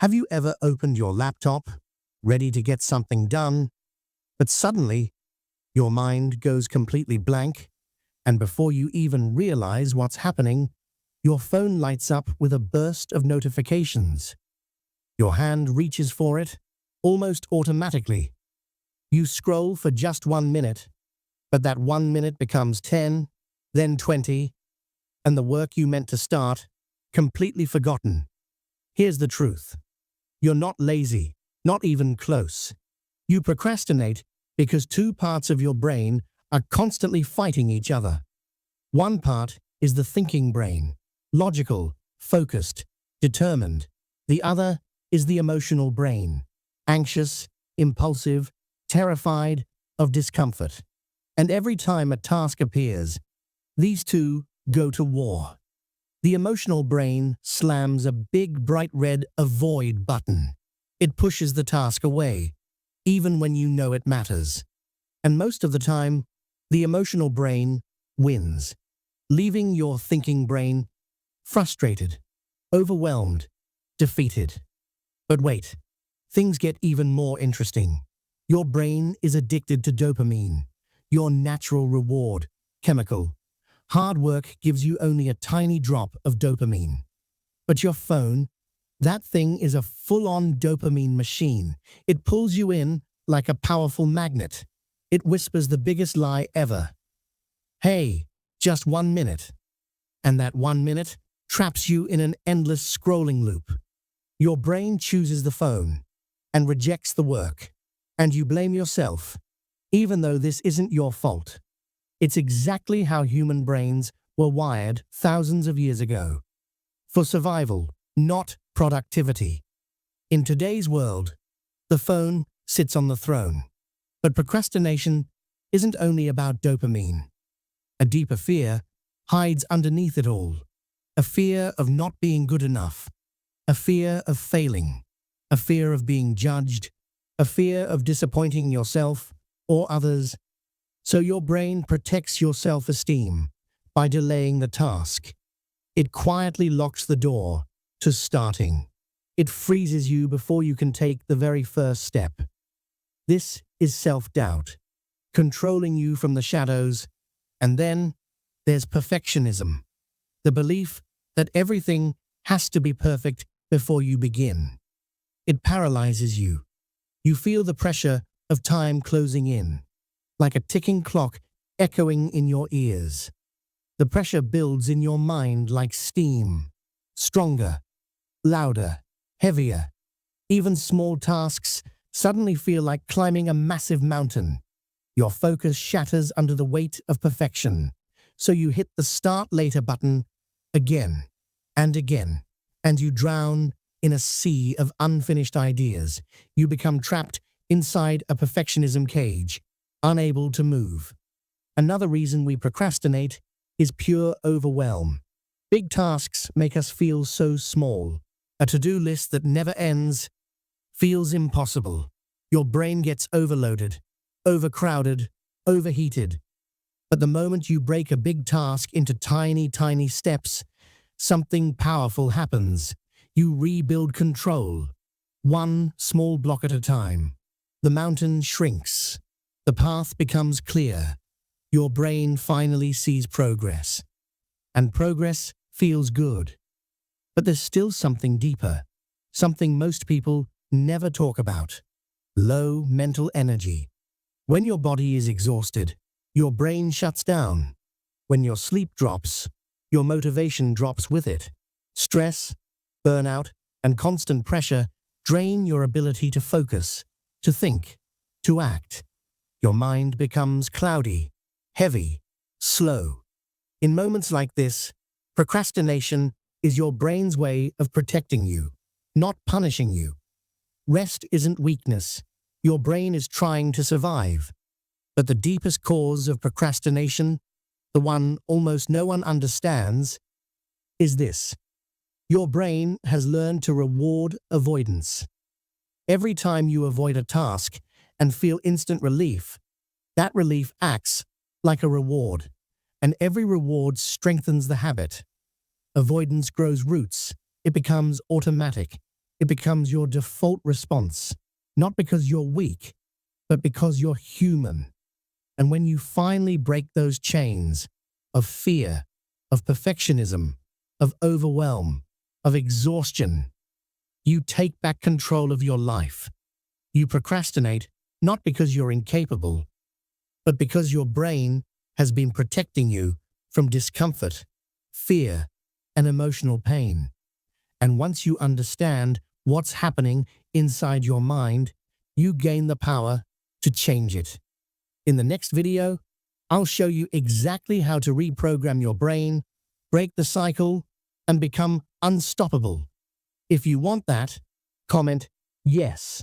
Have you ever opened your laptop, ready to get something done, but suddenly your mind goes completely blank, and before you even realize what's happening, your phone lights up with a burst of notifications. Your hand reaches for it, almost automatically. You scroll for just 1 minute, but that 1 minute becomes 10, then 20, and the work you meant to start, completely forgotten. Here's the truth. You're not lazy, not even close. You procrastinate because two parts of your brain are constantly fighting each other. One part is the thinking brain, logical, focused, determined. The other is the emotional brain, anxious, impulsive, terrified of discomfort. And every time a task appears, these two go to war. The emotional brain slams a big bright red avoid button. It pushes the task away, even when you know it matters. And most of the time, the emotional brain wins, leaving your thinking brain frustrated, overwhelmed, defeated. But wait, things get even more interesting. Your brain is addicted to dopamine, your natural reward chemical. Hard work gives you only a tiny drop of dopamine. But your phone, that thing is a full-on dopamine machine. It pulls you in like a powerful magnet. It whispers the biggest lie ever. Hey, just 1 minute. And that 1 minute traps you in an endless scrolling loop. Your brain chooses the phone and rejects the work. And you blame yourself, even though this isn't your fault. It's exactly how human brains were wired thousands of years ago. For survival, not productivity. In today's world, the phone sits on the throne. But procrastination isn't only about dopamine. A deeper fear hides underneath it all. A fear of not being good enough. A fear of failing. A fear of being judged. A fear of disappointing yourself or others. So your brain protects your self-esteem by delaying the task. It quietly locks the door to starting. It freezes you before you can take the very first step. This is self-doubt, controlling you from the shadows. And then there's perfectionism, the belief that everything has to be perfect before you begin. It paralyzes you. You feel the pressure of time closing in, like a ticking clock echoing in your ears. The pressure builds in your mind like steam, stronger, louder, heavier. Even small tasks suddenly feel like climbing a massive mountain. Your focus shatters under the weight of perfection, so you hit the start later button again and again, and you drown in a sea of unfinished ideas. You become trapped inside a perfectionism cage, unable to move. Another reason we procrastinate is pure overwhelm. Big tasks make us feel so small. A to-do list that never ends feels impossible. Your brain gets overloaded, overcrowded, overheated. But the moment you break a big task into tiny steps, something powerful happens. You rebuild control, one small block at a time. The mountain shrinks. The path becomes clear. Your brain finally sees progress. And progress feels good. But there's still something deeper, something most people never talk about. Low mental energy. When your body is exhausted, your brain shuts down. When your sleep drops, your motivation drops with it. Stress, burnout, and constant pressure drain your ability to focus, to think, to act. Your mind becomes cloudy, heavy, slow. In moments like this, procrastination is your brain's way of protecting you, not punishing you. Rest isn't weakness. Your brain is trying to survive. But the deepest cause of procrastination, the one almost no one understands, is this. Your brain has learned to reward avoidance. Every time you avoid a task and feel instant relief, that relief acts like a reward, and every reward strengthens the habit. Avoidance grows roots. It becomes automatic. it becomes your default response, not because you're weak, but because you're human. And when you finally break those chains of fear, of perfectionism, of overwhelm, of exhaustion, you take back control of your life. You procrastinate not because you're incapable, but because your brain has been protecting you from discomfort, fear, and emotional pain. And once you understand what's happening inside your mind, you gain the power to change it. In the next video, I'll show you exactly how to reprogram your brain, break the cycle, and become unstoppable. If you want that, comment yes.